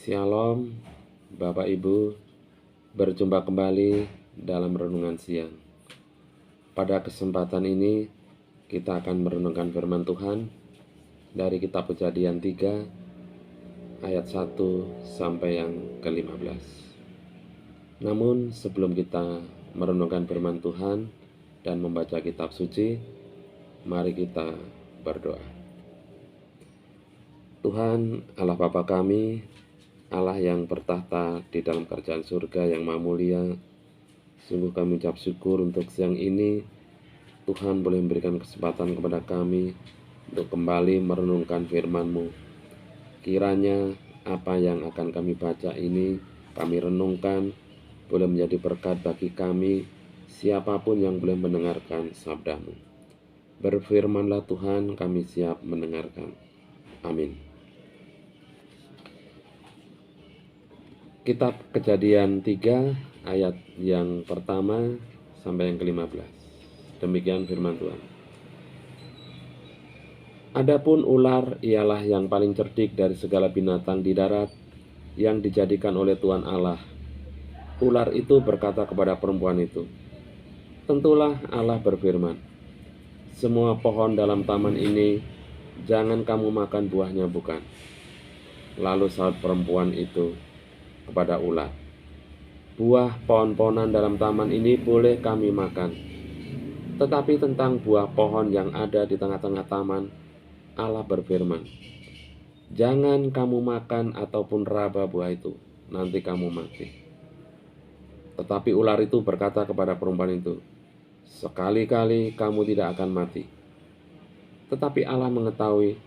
Shalom, Bapak Ibu, berjumpa kembali dalam renungan siang. Pada kesempatan ini, kita akan merenungkan firman Tuhan dari kitab Kejadian 3, ayat 1 sampai yang ke-15. Namun sebelum kita merenungkan firman Tuhan dan membaca kitab suci, mari kita berdoa. Tuhan Allah Bapa kami, Allah yang bertahta di dalam kerajaan surga yang maha mulia, sungguh kami ucap syukur untuk siang ini. Tuhan boleh memberikan kesempatan kepada kami untuk kembali merenungkan firman-Mu. Kiranya apa yang akan kami baca ini, kami renungkan, boleh menjadi berkat bagi kami, siapapun yang boleh mendengarkan sabda-Mu. Berfirmanlah Tuhan, kami siap mendengarkan. Amin. Kitab Kejadian 3 ayat yang pertama sampai yang ke-15. Demikian firman Tuhan. Adapun ular ialah yang paling cerdik dari segala binatang di darat yang dijadikan oleh Tuhan Allah. Ular itu berkata kepada perempuan itu, "Tentulah Allah berfirman, semua pohon dalam taman ini jangan kamu makan buahnya, bukan?" Lalu saut perempuan itu kepada ular, "Buah pohon-pohonan dalam taman ini boleh kami makan. Tetapi tentang buah pohon yang ada di tengah-tengah taman, Allah berfirman, jangan kamu makan ataupun raba buah itu, nanti kamu mati." Tetapi ular itu berkata kepada perempuan itu, "Sekali-kali kamu tidak akan mati. Tetapi Allah mengetahui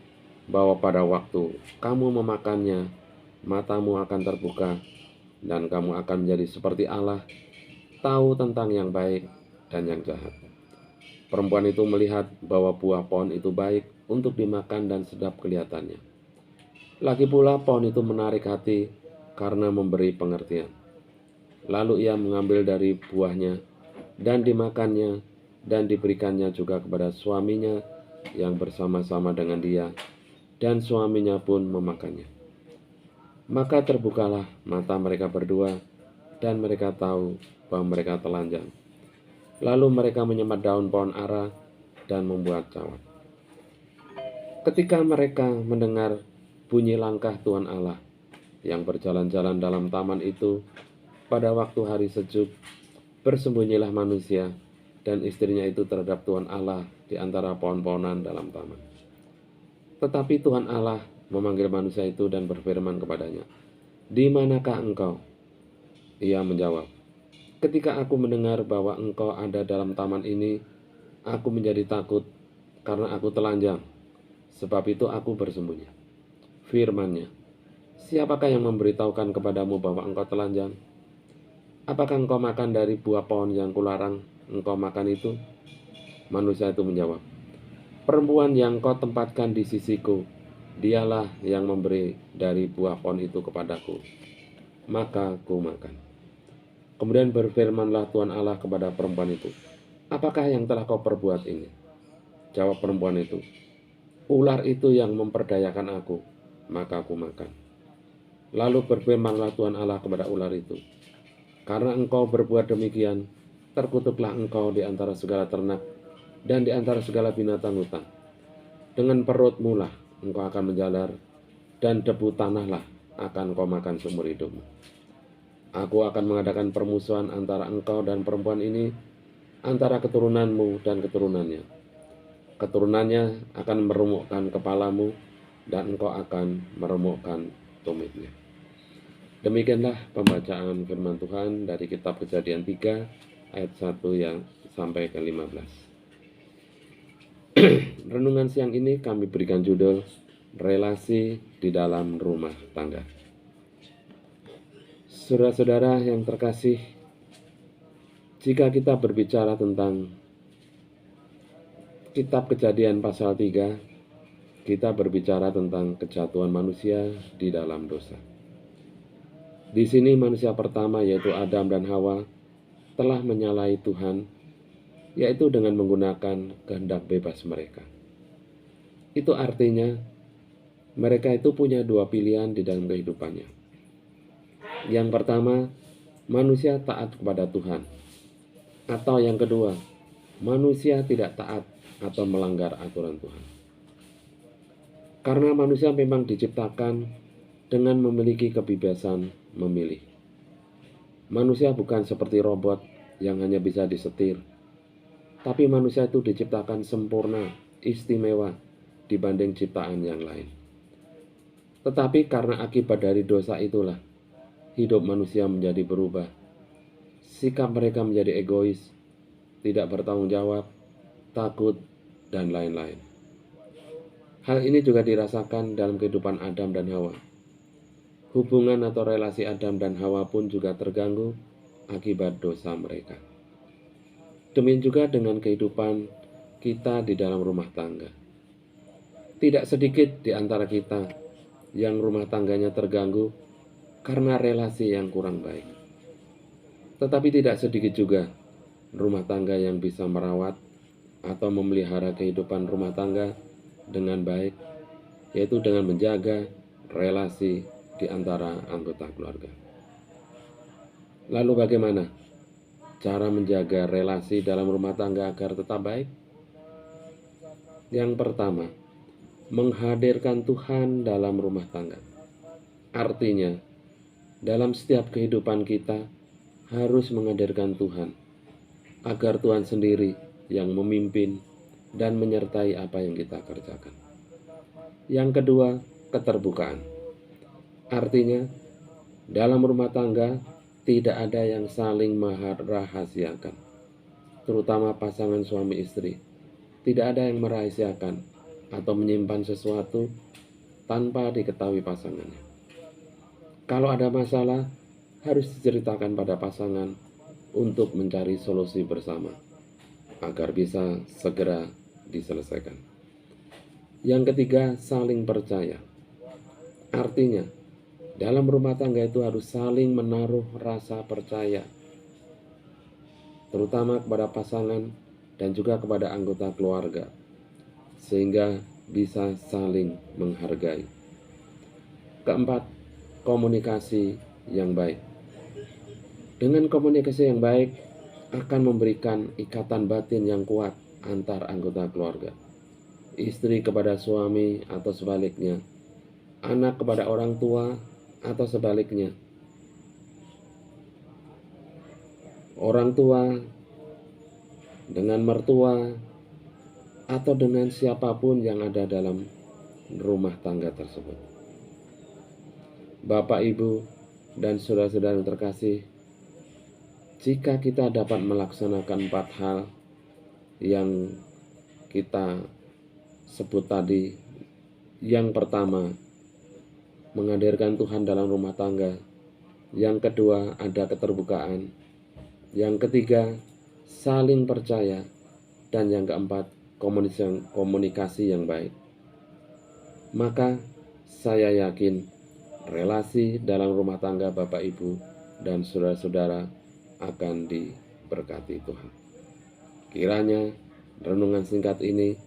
bahwa pada waktu kamu memakannya, matamu akan terbuka, dan kamu akan menjadi seperti Allah, tahu tentang yang baik dan yang jahat." Perempuan itu melihat bahwa buah pohon itu baik untuk dimakan dan sedap kelihatannya. Lagi pula pohon itu menarik hati karena memberi pengertian. Lalu ia mengambil dari buahnya dan dimakannya, dan diberikannya juga kepada suaminya yang bersama-sama dengan dia, dan suaminya pun memakannya. Maka terbukalah mata mereka berdua, dan mereka tahu bahwa mereka telanjang. Lalu mereka menyemat daun pohon ara dan membuat cawat. Ketika mereka mendengar bunyi langkah Tuhan Allah yang berjalan-jalan dalam taman itu, pada waktu hari sejuk, bersembunyilah manusia dan istrinya itu terhadap Tuhan Allah di antara pohon-pohonan dalam taman. Tetapi Tuhan Allah memanggil manusia itu dan berfirman kepadanya, "Di manakah engkau?" Ia menjawab, "Ketika aku mendengar bahwa engkau ada dalam taman ini, aku menjadi takut karena aku telanjang. Sebab itu aku bersembunyi." Firman-Nya, "Siapakah yang memberitahukan kepadamu bahwa engkau telanjang? Apakah engkau makan dari buah pohon yang kularang engkau makan itu?" Manusia itu menjawab, "Perempuan yang kau tempatkan di sisiku, dialah yang memberi dari buah pohon itu kepadaku. Maka ku makan." Kemudian berfirmanlah Tuhan Allah kepada perempuan itu, "Apakah yang telah kau perbuat ini?" Jawab perempuan itu, "Ular itu yang memperdayakan aku, maka aku makan." Lalu berfirmanlah Tuhan Allah kepada ular itu, "Karena engkau berbuat demikian, terkutuklah engkau di antara segala ternak dan di antara segala binatang hutan. Dengan perutmu lah engkau akan menjalar, dan debu tanahlah akan kau makan seumur hidupmu. Aku akan mengadakan permusuhan antara engkau dan perempuan ini, antara keturunanmu dan keturunannya. Keturunannya akan meremukkan kepalamu, dan engkau akan meremukkan tumitnya." Demikianlah pembacaan firman Tuhan dari kitab Kejadian 3 ayat 1 yang sampai ke 15. Renungan siang ini kami berikan judul relasi di dalam rumah tangga. Saudara-saudara yang terkasih, jika kita berbicara tentang kitab Kejadian pasal 3, kita berbicara tentang kejatuhan manusia di dalam dosa. Di sini manusia pertama, yaitu Adam dan Hawa, telah menyalahi Tuhan, yaitu dengan menggunakan kehendak bebas mereka. Itu artinya mereka itu punya dua pilihan di dalam kehidupannya. Yang pertama, manusia taat kepada Tuhan. Atau yang kedua, manusia tidak taat atau melanggar aturan Tuhan. Karena manusia memang diciptakan dengan memiliki kebebasan memilih. Manusia bukan seperti robot yang hanya bisa disetir, tapi manusia itu diciptakan sempurna, istimewa dibanding ciptaan yang lain. Tetapi karena akibat dari dosa itulah, hidup manusia menjadi berubah. Sikap mereka menjadi egois, tidak bertanggung jawab, takut, dan lain-lain. Hal ini juga dirasakan dalam kehidupan Adam dan Hawa. Hubungan atau relasi Adam dan Hawa pun juga terganggu akibat dosa mereka. Demikian juga dengan kehidupan kita di dalam rumah tangga. Tidak sedikit di antara kita yang rumah tangganya terganggu karena relasi yang kurang baik. Tetapi tidak sedikit juga rumah tangga yang bisa merawat atau memelihara kehidupan rumah tangga dengan baik, yaitu dengan menjaga relasi di antara anggota keluarga. Lalu bagaimana cara menjaga relasi dalam rumah tangga agar tetap baik? Yang pertama, menghadirkan Tuhan dalam rumah tangga. Artinya, dalam setiap kehidupan kita harus menghadirkan Tuhan, agar Tuhan sendiri yang memimpin dan menyertai apa yang kita kerjakan. Yang kedua, keterbukaan. Artinya, dalam rumah tangga tidak ada yang saling merahasiakan, terutama pasangan suami istri. Tidak ada yang merahasiakan atau menyimpan sesuatu tanpa diketahui pasangannya. Kalau ada masalah, harus diceritakan pada pasangan untuk mencari solusi bersama, agar bisa segera diselesaikan. Yang ketiga, saling percaya. Artinya, dalam rumah tangga itu harus saling menaruh rasa percaya, terutama kepada pasangan dan juga kepada anggota keluarga, sehingga bisa saling menghargai. Keempat, komunikasi yang baik. Dengan komunikasi yang baik akan memberikan ikatan batin yang kuat antar anggota keluarga. Istri kepada suami atau sebaliknya, anak kepada orang tua atau sebaliknya, orang tua dengan mertua atau dengan siapapun yang ada dalam rumah tangga tersebut. Bapak, Ibu, dan saudara-saudara yang terkasih, jika kita dapat melaksanakan 4 hal yang kita sebut tadi, yang pertama, menghadirkan Tuhan dalam rumah tangga. Yang kedua, ada keterbukaan. Yang ketiga, saling percaya. Dan yang keempat, komunikasi yang baik. Maka saya yakin relasi dalam rumah tangga Bapak, Ibu, dan saudara-saudara akan diberkati Tuhan. Kiranya renungan singkat ini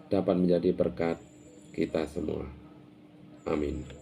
dapat menjadi berkat kita semua. Amin.